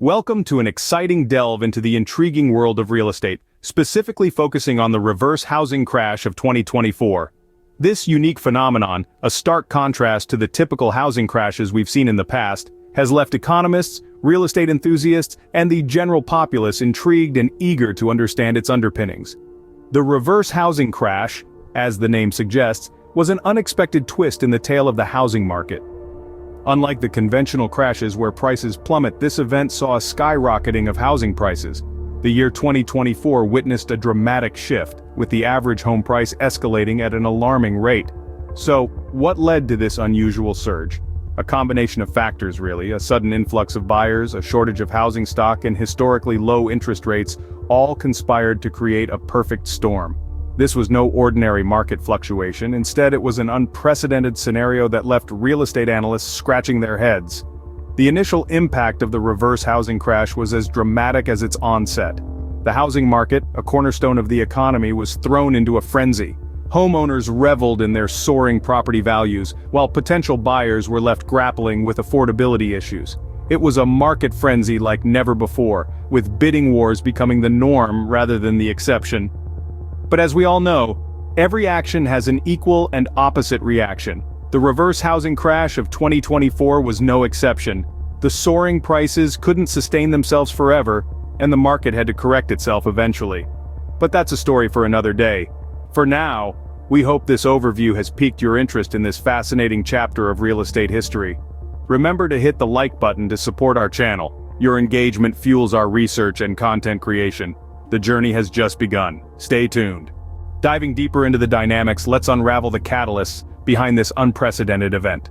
Welcome to an exciting delve into the intriguing world of real estate, specifically focusing on the reverse housing crash of 2024. This unique phenomenon, a stark contrast to the typical housing crashes we've seen in the past, has left economists, real estate enthusiasts, and the general populace intrigued and eager to understand its underpinnings. The reverse housing crash, as the name suggests, was an unexpected twist in the tale of the housing market. Unlike the conventional crashes where prices plummet, this event saw a skyrocketing of housing prices. The year 2024 witnessed a dramatic shift, with the average home price escalating at an alarming rate. So, what led to this unusual surge? A combination of factors really: a sudden influx of buyers, a shortage of housing stock, and historically low interest rates all conspired to create a perfect storm. This was no ordinary market fluctuation. Instead, it was an unprecedented scenario that left real estate analysts scratching their heads. The initial impact of the reverse housing crash was as dramatic as its onset. The housing market, a cornerstone of the economy, was thrown into a frenzy. Homeowners reveled in their soaring property values, while potential buyers were left grappling with affordability issues. It was a market frenzy like never before, with bidding wars becoming the norm rather than the exception. But as we all know, every action has an equal and opposite reaction. The reverse housing crash of 2024 was no exception. The soaring prices couldn't sustain themselves forever, and the market had to correct itself eventually. But that's a story for another day. For now, we hope this overview has piqued your interest in this fascinating chapter of real estate history. Remember to hit the like button to support our channel. Your engagement fuels our research and content creation. The journey has just begun. Stay tuned. Diving deeper into the dynamics, let's unravel the catalysts behind this unprecedented event.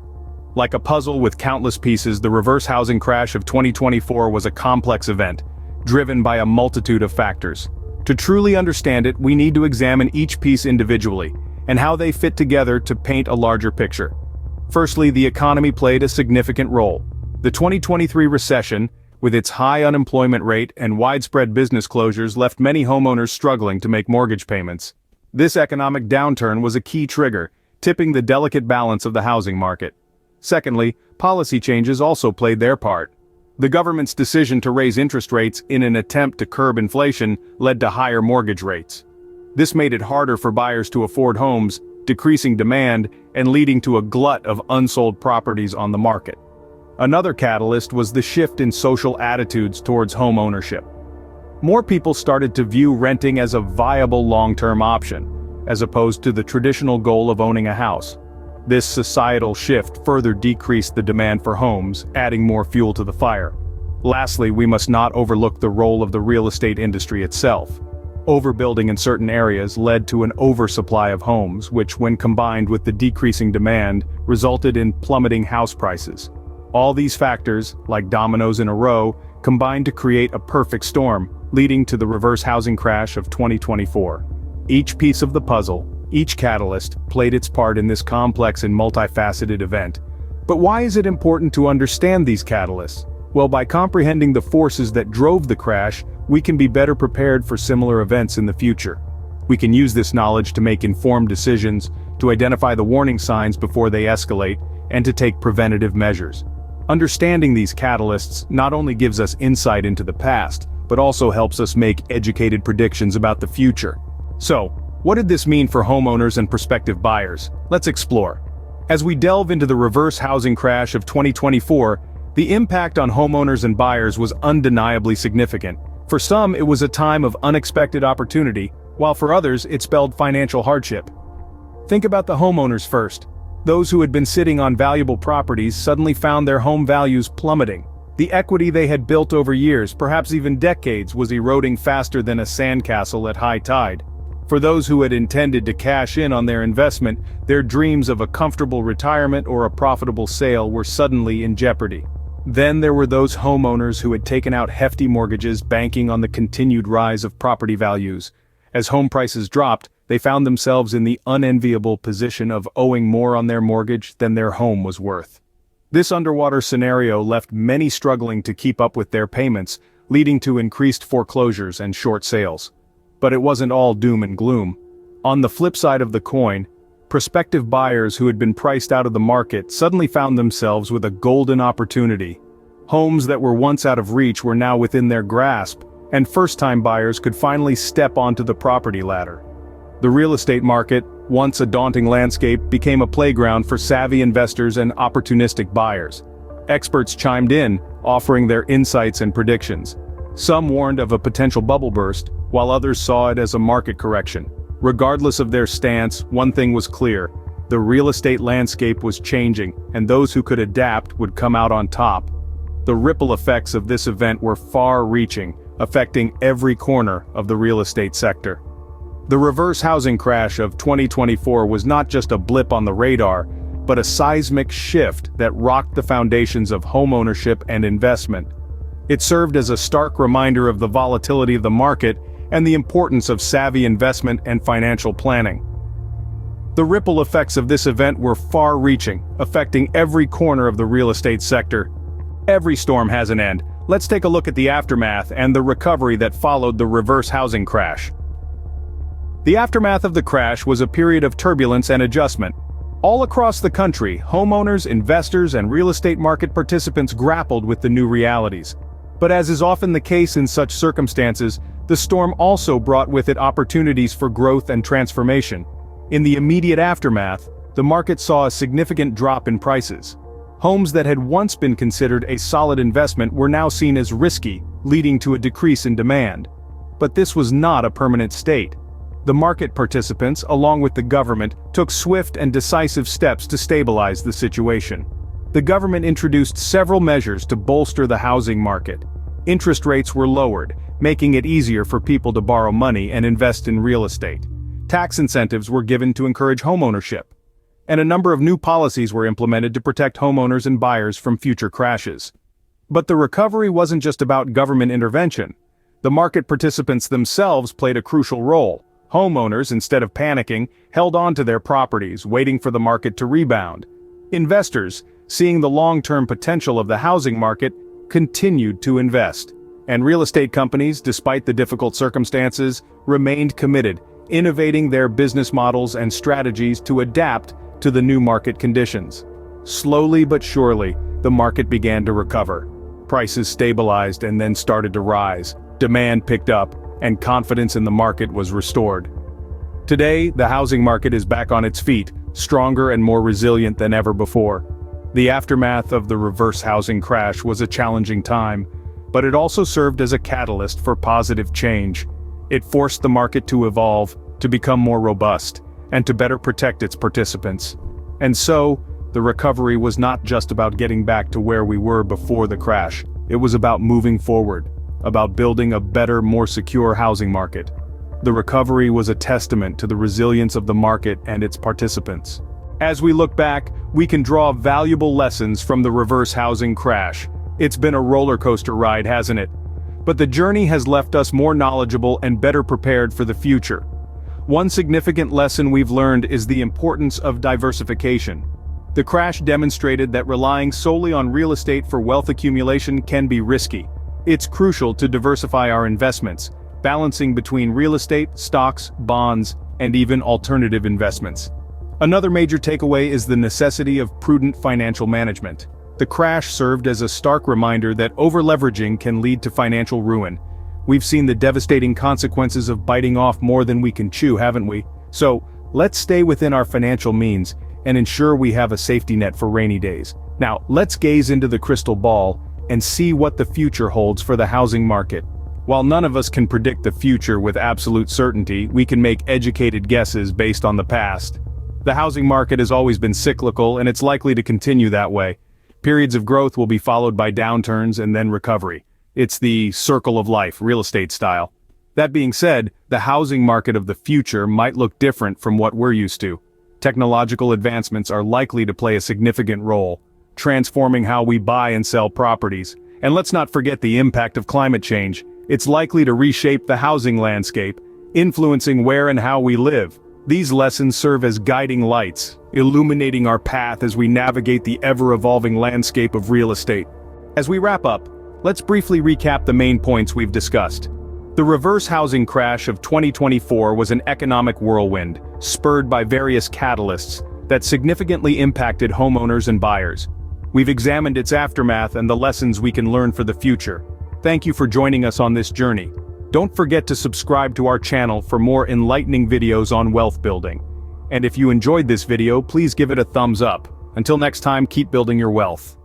Like a puzzle with countless pieces, the reverse housing crash of 2024 was a complex event, driven by a multitude of factors. To truly understand it, we need to examine each piece individually, and how they fit together to paint a larger picture. Firstly, the economy played a significant role. The 2023 recession, with its high unemployment rate and widespread business closures, left many homeowners struggling to make mortgage payments. This economic downturn was a key trigger, tipping the delicate balance of the housing market. Secondly, policy changes also played their part. The government's decision to raise interest rates in an attempt to curb inflation led to higher mortgage rates. This made it harder for buyers to afford homes, decreasing demand and leading to a glut of unsold properties on the market. Another catalyst was the shift in social attitudes towards home ownership. More people started to view renting as a viable long-term option, as opposed to the traditional goal of owning a house. This societal shift further decreased the demand for homes, adding more fuel to the fire. Lastly, we must not overlook the role of the real estate industry itself. Overbuilding in certain areas led to an oversupply of homes, which, when combined with the decreasing demand, resulted in plummeting house prices. All these factors, like dominoes in a row, combined to create a perfect storm, leading to the reverse housing crash of 2024. Each piece of the puzzle, each catalyst, played its part in this complex and multifaceted event. But why is it important to understand these catalysts? Well, by comprehending the forces that drove the crash, we can be better prepared for similar events in the future. We can use this knowledge to make informed decisions, to identify the warning signs before they escalate, and to take preventative measures. Understanding these catalysts not only gives us insight into the past, but also helps us make educated predictions about the future. So, what did this mean for homeowners and prospective buyers? Let's explore. As we delve into the reverse housing crash of 2024, the impact on homeowners and buyers was undeniably significant. For some, it was a time of unexpected opportunity, while for others, it spelled financial hardship. Think about the homeowners first. Those who had been sitting on valuable properties suddenly found their home values plummeting. The equity they had built over years, perhaps even decades, was eroding faster than a sandcastle at high tide. For those who had intended to cash in on their investment, their dreams of a comfortable retirement or a profitable sale were suddenly in jeopardy. Then there were those homeowners who had taken out hefty mortgages, banking on the continued rise of property values. As home prices dropped, they found themselves in the unenviable position of owing more on their mortgage than their home was worth. This underwater scenario left many struggling to keep up with their payments, leading to increased foreclosures and short sales. But it wasn't all doom and gloom. On the flip side of the coin, prospective buyers who had been priced out of the market suddenly found themselves with a golden opportunity. Homes that were once out of reach were now within their grasp, and first-time buyers could finally step onto the property ladder. The real estate market, once a daunting landscape, became a playground for savvy investors and opportunistic buyers. Experts chimed in, offering their insights and predictions. Some warned of a potential bubble burst, while others saw it as a market correction. Regardless of their stance, one thing was clear: the real estate landscape was changing, and those who could adapt would come out on top. The ripple effects of this event were far-reaching, affecting every corner of the real estate sector. The reverse housing crash of 2024 was not just a blip on the radar, but a seismic shift that rocked the foundations of homeownership and investment. It served as a stark reminder of the volatility of the market and the importance of savvy investment and financial planning. The ripple effects of this event were far-reaching, affecting every corner of the real estate sector. Every storm has an end. Let's take a look at the aftermath and the recovery that followed the reverse housing crash. The aftermath of the crash was a period of turbulence and adjustment. All across the country, homeowners, investors, and real estate market participants grappled with the new realities. But as is often the case in such circumstances, the storm also brought with it opportunities for growth and transformation. In the immediate aftermath, the market saw a significant drop in prices. Homes that had once been considered a solid investment were now seen as risky, leading to a decrease in demand. But this was not a permanent state. The market participants, along with the government, took swift and decisive steps to stabilize the situation. The government introduced several measures to bolster the housing market. Interest rates were lowered, making it easier for people to borrow money and invest in real estate. Tax incentives were given to encourage homeownership. And a number of new policies were implemented to protect homeowners and buyers from future crashes. But the recovery wasn't just about government intervention. The market participants themselves played a crucial role. Homeowners, instead of panicking, held on to their properties, waiting for the market to rebound. Investors, seeing the long-term potential of the housing market, continued to invest. And real estate companies, despite the difficult circumstances, remained committed, innovating their business models and strategies to adapt to the new market conditions. Slowly but surely, the market began to recover. Prices stabilized and then started to rise. Demand picked up, and confidence in the market was restored. Today, the housing market is back on its feet, stronger and more resilient than ever before. The aftermath of the reverse housing crash was a challenging time, but it also served as a catalyst for positive change. It forced the market to evolve, to become more robust, and to better protect its participants. And so, the recovery was not just about getting back to where we were before the crash. It was about moving forward, about building a better, more secure housing market. The recovery was a testament to the resilience of the market and its participants. As we look back, we can draw valuable lessons from the reverse housing crash. It's been a roller coaster ride, hasn't it? But the journey has left us more knowledgeable and better prepared for the future. One significant lesson we've learned is the importance of diversification. The crash demonstrated that relying solely on real estate for wealth accumulation can be risky. It's crucial to diversify our investments, balancing between real estate, stocks, bonds, and even alternative investments. Another major takeaway is the necessity of prudent financial management. The crash served as a stark reminder that over-leveraging can lead to financial ruin. We've seen the devastating consequences of biting off more than we can chew, haven't we? So, let's stay within our financial means and ensure we have a safety net for rainy days. Now, let's gaze into the crystal ball and see what the future holds for the housing market. While none of us can predict the future with absolute certainty, we can make educated guesses based on the past. The housing market has always been cyclical, and it's likely to continue that way. Periods of growth will be followed by downturns and then recovery. It's the circle of life, real estate style. That being said, the housing market of the future might look different from what we're used to. Technological advancements are likely to play a significant role, transforming how we buy and sell properties. And let's not forget the impact of climate change. It's likely to reshape the housing landscape, influencing where and how we live. These lessons serve as guiding lights, illuminating our path as we navigate the ever-evolving landscape of real estate. As we wrap up, let's briefly recap the main points we've discussed. The reverse housing crash of 2024 was an economic whirlwind, spurred by various catalysts that significantly impacted homeowners and buyers. We've examined its aftermath and the lessons we can learn for the future. Thank you for joining us on this journey. Don't forget to subscribe to our channel for more enlightening videos on wealth building. And if you enjoyed this video, please give it a thumbs up. Until next time, keep building your wealth.